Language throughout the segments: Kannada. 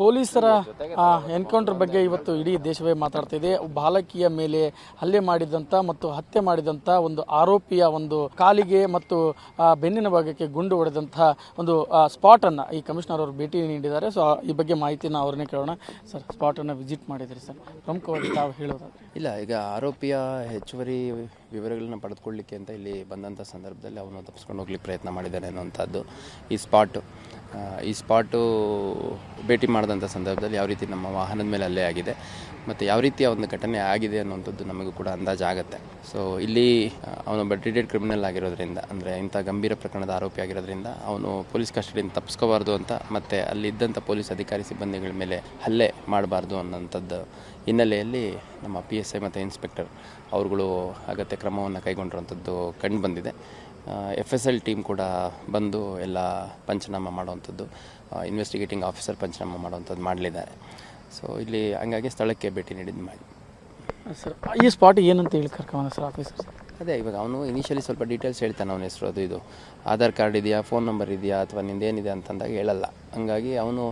ಪೊಲೀಸರ ಎನ್ಕೌಂಟರ್ ಬಗ್ಗೆ ಇವತ್ತು ಇಡೀ ದೇಶವೇ ಮಾತಾಡ್ತಾ ಇದೆ. ಬಾಲಕಿಯ ಮೇಲೆ ಹಲ್ಲೆ ಮಾಡಿದಂಥ ಮತ್ತು ಹತ್ಯೆ ಮಾಡಿದಂಥ ಒಂದು ಆರೋಪಿಯ ಒಂದು ಕಾಲಿಗೆ ಮತ್ತು ಬೆನ್ನಿನ ಭಾಗಕ್ಕೆ ಗುಂಡು ಹೊಡೆದಂಥ ಒಂದು ಸ್ಪಾಟನ್ನು ಈ ಕಮಿಷನರ್ ಅವರು ಭೇಟಿ ನೀಡಿದ್ದಾರೆ. ಸೊ ಈ ಬಗ್ಗೆ ಮಾಹಿತಿನ ಅವ್ರನ್ನೇ ಕೇಳೋಣ. ಸರ್, ಸ್ಪಾಟನ್ನು ವಿಸಿಟ್ ಮಾಡಿದ್ರಿ ಸರ್, ಪ್ರಮುಖವಾಗಿ ತಾವು ಹೇಳೋದಾದ್ರೆ? ಇಲ್ಲ, ಈಗ ಆರೋಪಿಯ ಹೆಚ್ಚುವರಿ ವಿವರಗಳನ್ನ ಪಡೆದುಕೊಳ್ಳಿಕ್ಕೆ ಅಂತ ಇಲ್ಲಿ ಬಂದಂಥ ಸಂದರ್ಭದಲ್ಲಿ ಅವನು ತಪ್ಪಿಸ್ಕೊಂಡು ಹೋಗ್ಲಿಕ್ಕೆ ಪ್ರಯತ್ನ ಮಾಡಿದ್ದಾನೆ ಅನ್ನುವಂಥದ್ದು ಈ ಸ್ಪಾಟು ಭೇಟಿ ಮಾಡಿದಂಥ ಸಂದರ್ಭದಲ್ಲಿ ಯಾವ ರೀತಿ ನಮ್ಮ ವಾಹನದ ಮೇಲೆ ಹಲ್ಲೆ ಆಗಿದೆ ಮತ್ತು ಯಾವ ರೀತಿಯ ಒಂದು ಘಟನೆ ಆಗಿದೆ ಅನ್ನುವಂಥದ್ದು ನಮಗೂ ಕೂಡ ಅಂದಾಜಾಗುತ್ತೆ. ಸೊ ಇಲ್ಲಿ ಅವನೊಬ್ಬ ಟ್ರೀಟೆಡ್ ಕ್ರಿಮಿನಲ್ ಆಗಿರೋದ್ರಿಂದ, ಅಂದರೆ ಇಂಥ ಗಂಭೀರ ಪ್ರಕರಣದ ಆರೋಪಿ ಆಗಿರೋದ್ರಿಂದ ಅವನು ಪೊಲೀಸ್ ಕಸ್ಟಡಿಯಿಂದ ತಪ್ಪಿಸ್ಕೋಬಾರ್ದು ಅಂತ, ಮತ್ತು ಅಲ್ಲಿದ್ದಂಥ ಪೊಲೀಸ್ ಅಧಿಕಾರಿ ಸಿಬ್ಬಂದಿಗಳ ಮೇಲೆ ಹಲ್ಲೆ ಮಾಡಬಾರ್ದು ಅನ್ನೋಂಥದ್ದು ಹಿನ್ನೆಲೆಯಲ್ಲಿ ನಮ್ಮ PSI ಮತ್ತು ಇನ್ಸ್ಪೆಕ್ಟರ್ ಅವರುಗಳು ಅಗತ್ಯ ಕ್ರಮವನ್ನು ಕೈಗೊಂಡಿರುವಂಥದ್ದು ಕಂಡು ಬಂದಿದೆ. FSL ಟೀಮ್ ಕೂಡ ಬಂದು ಎಲ್ಲ ಪಂಚನಾಮ ಮಾಡುವಂಥದ್ದು, ಇನ್ವೆಸ್ಟಿಗೇಟಿಂಗ್ ಆಫೀಸರ್ ಪಂಚನಾಮ ಮಾಡುವಂಥದ್ದು ಮಾಡಲಿದ್ದಾರೆ. ಸೊ ಇಲ್ಲಿ ಹಂಗಾಗಿ ಸ್ಥಳಕ್ಕೆ ಭೇಟಿ ನೀಡಿದ್ದು ಮಾಡಿ ಸರ್, ಈ ಸ್ಪಾಟ್ ಏನಂತ ಹೇಳಿ ಕರ್ಕೊಂಡು ಸರ್ ಆಫೀಸರ್? ಅದೇ ಇವಾಗ ಅವನು ಇನಿಷಿಯಲಿ ಸ್ವಲ್ಪ ಡೀಟೇಲ್ಸ್ ಹೇಳ್ತಾನೆ. ಅವನ ಹೆಸರು ಇದು ಆಧಾರ್ ಕಾರ್ಡ್ ಇದೆಯಾ, ಫೋನ್ ನಂಬರ್ ಇದೆಯಾ, ಅಥವಾ ನಿಂದೇನಿದೆ ಅಂತಂದಾಗ ಹೇಳಲ್ಲ. ಹಂಗಾಗಿ ಅವನು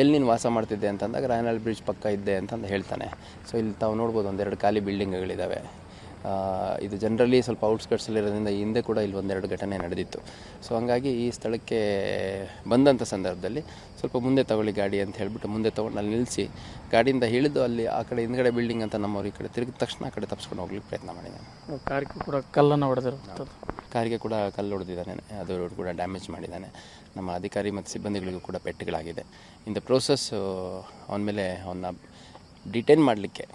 ಎಲ್ಲಿ ನೀನು ವಾಸ ಮಾಡ್ತಿದ್ದೆ ಅಂತಂದಾಗ ರಾಯನಹಳ್ಳಿ ಬ್ರಿಡ್ಜ್ ಪಕ್ಕ ಇದ್ದೆ ಅಂತಂದು ಹೇಳ್ತಾನೆ. ಸೊ ಇಲ್ಲಿ ತಾವು ನೋಡ್ಬೋದು, ಒಂದೆರಡು ಖಾಲಿ ಬಿಲ್ಡಿಂಗ್ಗಳಿದ್ದಾವೆ. ಇದು ಜನರಲಿ ಸ್ವಲ್ಪ ಔಟ್ಸ್ಕಟ್ಸಲ್ಲಿರೋದ್ರಿಂದ ಹಿಂದೆ ಕೂಡ ಇಲ್ಲಿ ಒಂದೆರಡು ಘಟನೆ ನಡೆದಿತ್ತು. ಸೊ ಹಂಗಾಗಿ ಈ ಸ್ಥಳಕ್ಕೆ ಬಂದಂಥ ಸಂದರ್ಭದಲ್ಲಿ ಸ್ವಲ್ಪ ಮುಂದೆ ತಗೊಳ್ಳಿ ಗಾಡಿ ಅಂತ ಹೇಳಿಬಿಟ್ಟು ಮುಂದೆ ತೊಗೊಂಡು ಅಲ್ಲಿ ನಿಲ್ಲಿಸಿ ಗಾಡಿಯಿಂದ ಇಳಿದು ಅಲ್ಲಿ ಆ ಕಡೆ ಹಿಂದ್ಗಡೆ ಬಿಲ್ಡಿಂಗ್ ಅಂತ ನಮ್ಮವ್ರ ಈ ಕಡೆ ತಿರುಗಿದ ತಕ್ಷಣ ಆ ಕಡೆ ತಪ್ಪಿಸ್ಕೊಂಡು ಹೋಗ್ಲಿಕ್ಕೆ ಪ್ರಯತ್ನ ಮಾಡಿದ್ದಾನೆ. ಕಾರಿಗೆ ಕೂಡ ಕಲ್ಲನ್ನು ಹೊಡೆದಿರುತ್ತದೆ. ಕಾರಿಗೆ ಕೂಡ ಕಲ್ಲು ಹೊಡೆದಿದ್ದಾನೆ, ಅದು ಕೂಡ ಡ್ಯಾಮೇಜ್ ಮಾಡಿದ್ದಾನೆ. ನಮ್ಮ ಅಧಿಕಾರಿ ಮತ್ತು ಸಿಬ್ಬಂದಿಗಳಿಗೂ ಕೂಡ ಪೆಟ್ಟುಗಳಾಗಿದೆ. ಇನ್ ದ ಪ್ರೋಸೆಸ್ ಅವನ ಮೇಲೆ ಅವನ್ನ ಡಿಟೈನ್ ಮಾಡಲಿಕ್ಕೆ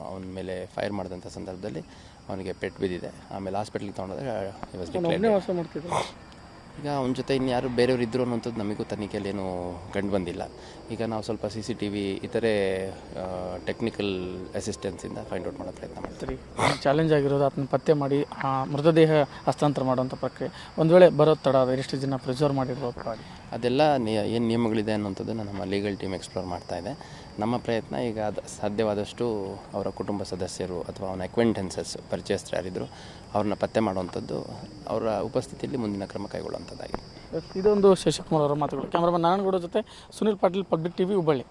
ಅವನ ಮೇಲೆ ಫೈರ್ ಮಾಡಿದಂಥ ಸಂದರ್ಭದಲ್ಲಿ ಅವನಿಗೆ ಪೆಟ್ಟು ಬಿದ್ದಿದೆ. ಆಮೇಲೆ ಹಾಸ್ಪಿಟ್ಲಿಗೆ ತೊಗೊಂಡೋದಾಗ ಈಗ ಅವನ ಜೊತೆ ಇನ್ಯಾರು ಬೇರೆಯವರು ಇದ್ದರು ಅನ್ನೋಂಥದ್ದು ನಮಗೂ ತನಿಖೆಯಲ್ಲಿ ಏನೂ ಕಂಡು ಬಂದಿಲ್ಲ. ಈಗ ನಾವು ಸ್ವಲ್ಪ CCTV ಇತರೆ ಟೆಕ್ನಿಕಲ್ ಅಸಿಸ್ಟೆನ್ಸಿಂದ ಫೈಂಡ್ ಔಟ್ ಮಾಡೋ ಪ್ರಯತ್ನ ಮಾಡ್ತೀವಿ. ಚಾಲೆಂಜ್ ಆಗಿರೋದು ಅದನ್ನ ಪತ್ತೆ ಮಾಡಿ ಮೃತದೇಹ ಹಸ್ತಾಂತರ ಮಾಡುವಂಥ ಪ್ರಕ್ರಿಯೆ ಒಂದು ವೇಳೆ ಬರೋ ತಡ ಎಷ್ಟು ಜನ ಪ್ರಿಸರ್ವ್ ಮಾಡಿರ್ಬೋದು, ಅದೆಲ್ಲ ಏನು ನಿಯಮಗಳಿದೆ ಅನ್ನೋಂಥದ್ದನ್ನು ನಮ್ಮ ಲೀಗಲ್ ಟೀಮ್ ಎಕ್ಸ್ಪ್ಲೋರ್ ಮಾಡ್ತಾ ಇದೆ. ನಮ್ಮ ಪ್ರಯತ್ನ ಈಗ ಅದು ಸಾಧ್ಯವಾದಷ್ಟು ಅವರ ಕುಟುಂಬ ಸದಸ್ಯರು ಅಥವಾ ಅವನ ಅಕ್ವೆಂಟೆನ್ಸಸ್ ಪರಿಚಯಸ್ಥರು ಯಾರಿದ್ರು ಅವ್ರನ್ನ ಪತ್ತೆ ಮಾಡುವಂಥದ್ದು, ಅವರ ಉಪಸ್ಥಿತಿಯಲ್ಲಿ ಮುಂದಿನ ಕ್ರಮ ಕೈಗೊಳ್ಳುವಂಥದ್ದಾಗಿದೆ. ಇದೊಂದು ಶಶಿಕುಮಾರ್ ಅವರ ಮಾತುಗಳು. ಕ್ಯಾಮ್ರಾಮನ್ ನಾರಾಯಣಗೌಡ ಜೊತೆ ಸುನಿಲ್ ಪಾಟೀಲ್, ಪಬ್ಲಿಕ್ TV, ಹುಬ್ಬಳ್ಳಿ.